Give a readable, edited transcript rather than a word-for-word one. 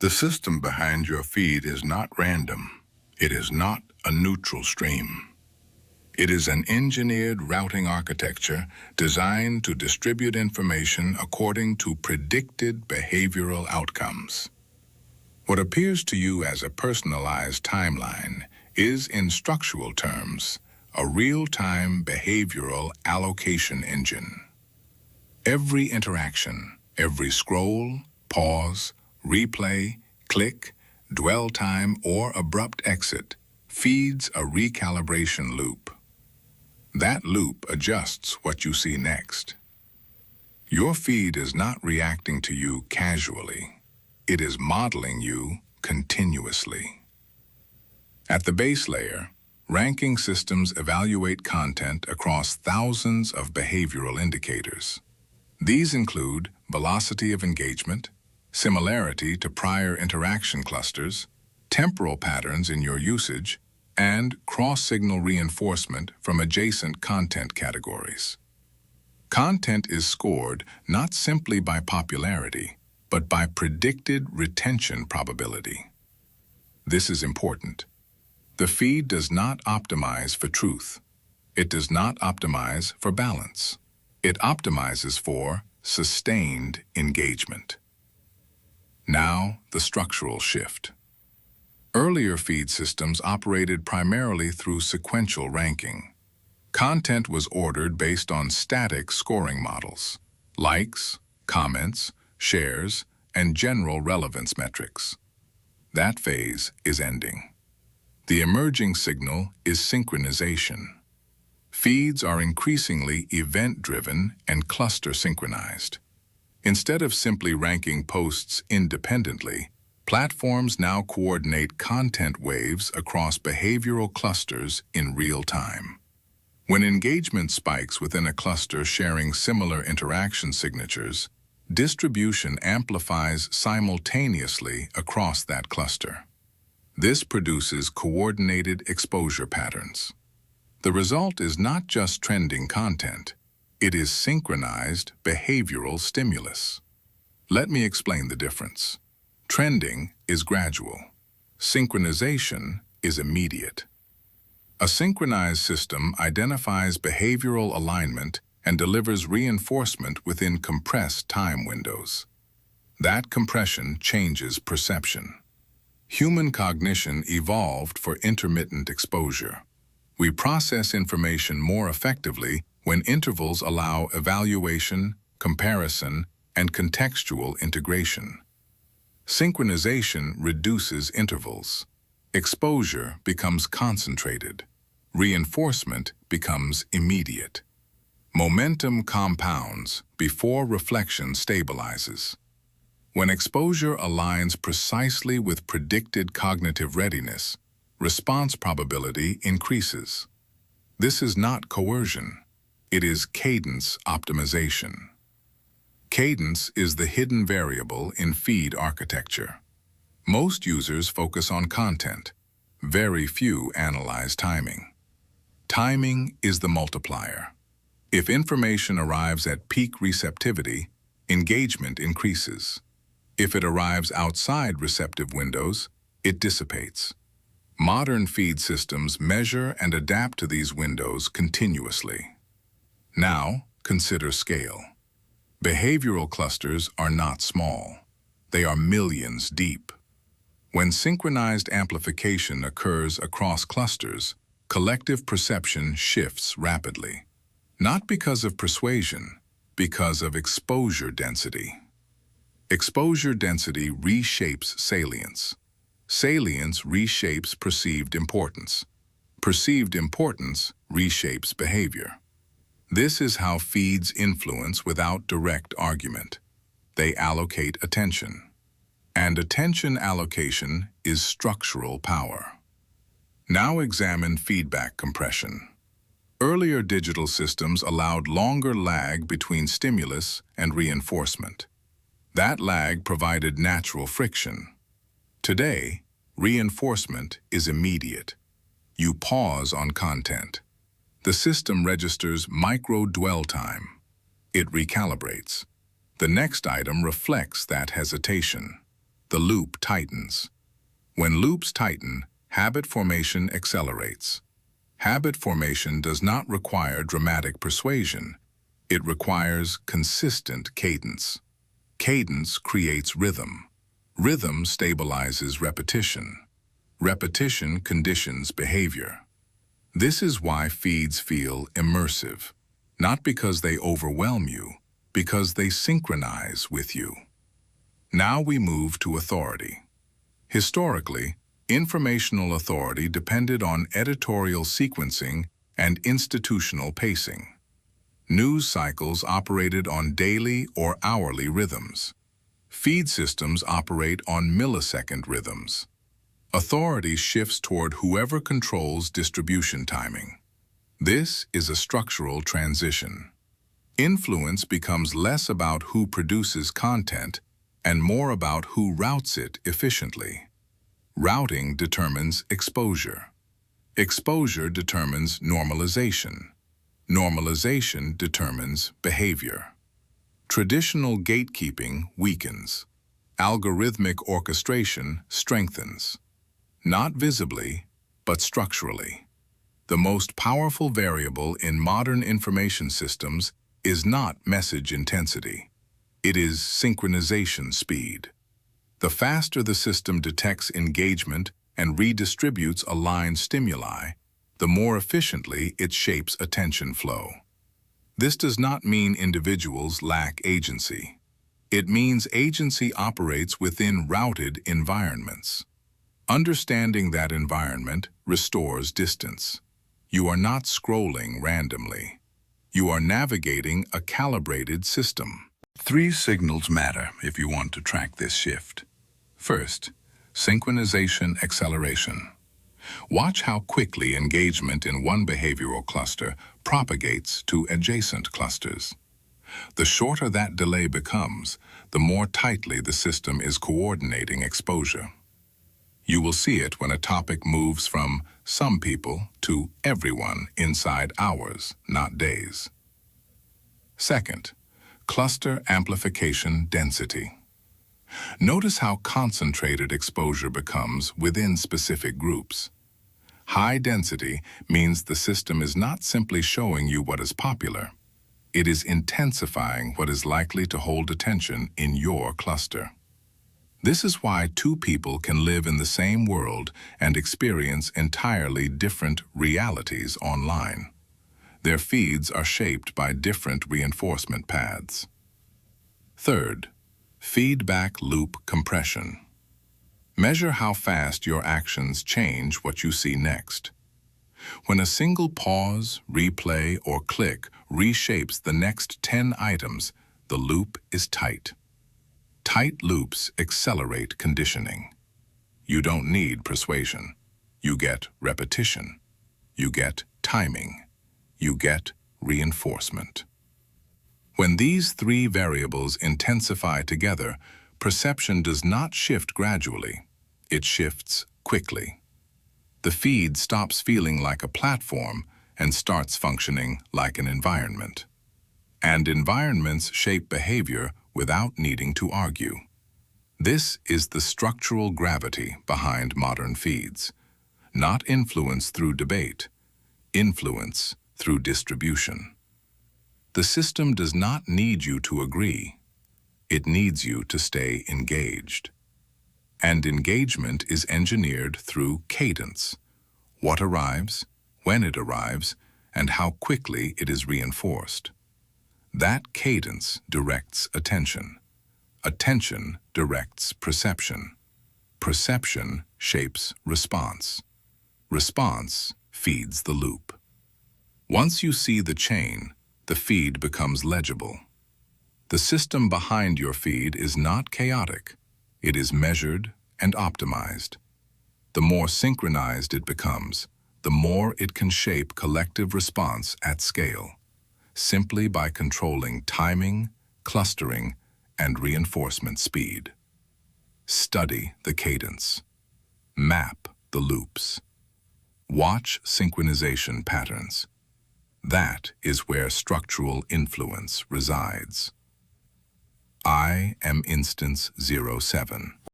The system behind your feed is not random. It is not a neutral stream. It is an engineered routing architecture designed to distribute information according to predicted behavioral outcomes. What appears to you as a personalized timeline is, in structural terms, a real-time behavioral allocation engine. Every interaction, every scroll, pause, replay, click, dwell time, or abrupt exit feeds a recalibration loop. That loop adjusts what you see next. Your feed is not reacting to you casually. It is modeling you continuously. At the base layer, ranking systems evaluate content across thousands of behavioral indicators. These include velocity of engagement, similarity to prior interaction clusters, temporal patterns in your usage, and cross-signal reinforcement from adjacent content categories. Content is scored not simply by popularity, but by predicted retention probability. This is important. The feed does not optimize for truth. It does not optimize for balance. It optimizes for sustained engagement. Now, the structural shift. Earlier feed systems operated primarily through sequential ranking. Content was ordered based on static scoring models, likes, comments, shares, and general relevance metrics. That phase is ending. The emerging signal is synchronization. Feeds are increasingly event-driven and cluster synchronized. Instead of simply ranking posts independently, platforms now coordinate content waves across behavioral clusters in real time. When engagement spikes within a cluster sharing similar interaction signatures, distribution amplifies simultaneously across that cluster. This produces coordinated exposure patterns. The result is not just trending content, it is synchronized behavioral stimulus. Let me explain the difference. Trending is gradual. Synchronization is immediate. A synchronized system identifies behavioral alignment and delivers reinforcement within compressed time windows. That compression changes perception. Human cognition evolved for intermittent exposure. We process information more effectively when intervals allow evaluation, comparison, and contextual integration. Synchronization reduces intervals. Exposure becomes concentrated. Reinforcement becomes immediate. Momentum compounds before reflection stabilizes. When exposure aligns precisely with predicted cognitive readiness, response probability increases. This is not coercion. It is cadence optimization. Cadence is the hidden variable in feed architecture. Most users focus on content. Very few analyze timing. Timing is the multiplier. If information arrives at peak receptivity, engagement increases. If it arrives outside receptive windows, it dissipates. Modern feed systems measure and adapt to these windows continuously. Now, consider scale. Behavioral clusters are not small. They are millions deep. When synchronized amplification occurs across clusters, collective perception shifts rapidly. Not because of persuasion, because of exposure density. Exposure density reshapes salience. Salience reshapes perceived importance. Perceived importance reshapes behavior. This is how feeds influence without direct argument. They allocate attention. And attention allocation is structural power. Now examine feedback compression. Earlier digital systems allowed longer lag between stimulus and reinforcement. That lag provided natural friction. Today, reinforcement is immediate. You pause on content. The system registers micro-dwell time. It recalibrates. The next item reflects that hesitation. the loop tightens. When loops tighten, habit formation accelerates. Habit formation does not require dramatic persuasion. It requires consistent cadence. Cadence creates rhythm. Rhythm stabilizes repetition. Repetition conditions behavior. This is why feeds feel immersive, not because they overwhelm you, because they synchronize with you. Now we move to authority. Historically, informational authority depended on editorial sequencing and institutional pacing. News cycles operated on daily or hourly rhythms. Feed systems operate on millisecond rhythms. Authority shifts toward whoever controls distribution timing. This is a structural transition. Influence becomes less about who produces content and more about who routes it efficiently. Routing determines exposure. Exposure determines normalization. Normalization determines behavior. Traditional gatekeeping weakens. Algorithmic orchestration strengthens. Not visibly, but structurally. The most powerful variable in modern information systems is not message intensity. It is synchronization speed. The faster the system detects engagement and redistributes aligned stimuli, the more efficiently it shapes attention flow. This does not mean individuals lack agency. It means agency operates within routed environments. Understanding that environment restores distance. You are not scrolling randomly. You are navigating a calibrated system. 3 signals matter if you want to track this shift. First, synchronization acceleration. Watch how quickly engagement in one behavioral cluster propagates to adjacent clusters. The shorter that delay becomes, the more tightly the system is coordinating exposure. You will see it when a topic moves from some people to everyone inside hours, not days. Second, cluster amplification density. Notice how concentrated exposure becomes within specific groups. High density means the system is not simply showing you what is popular. It is intensifying what is likely to hold attention in your cluster. This is why 2 people can live in the same world and experience entirely different realities online. Their feeds are shaped by different reinforcement paths. Third, feedback loop compression. Measure how fast your actions change what you see next. When a single pause, replay, or click reshapes the next 10 items, the loop is tight. Tight loops accelerate conditioning. You don't need persuasion. You get repetition. You get timing. You get reinforcement. When these 3 variables intensify together, perception does not shift gradually. It shifts quickly. The feed stops feeling like a platform and starts functioning like an environment. And environments shape behavior without needing to argue. This is the structural gravity behind modern feeds. Not influence through debate, influence through distribution. The system does not need you to agree. It needs you to stay engaged. And engagement is engineered through cadence. What arrives, when it arrives, and how quickly it is reinforced. That cadence directs attention. Attention directs perception. Perception shapes response. Response feeds the loop. Once you see the chain, the feed becomes legible. The system behind your feed is not chaotic. It is measured and optimized. The more synchronized it becomes, the more it can shape collective response at scale, simply by controlling timing, clustering, and reinforcement speed. Study the cadence. Map the loops. Watch synchronization patterns. That is where structural influence resides. I am instance 07.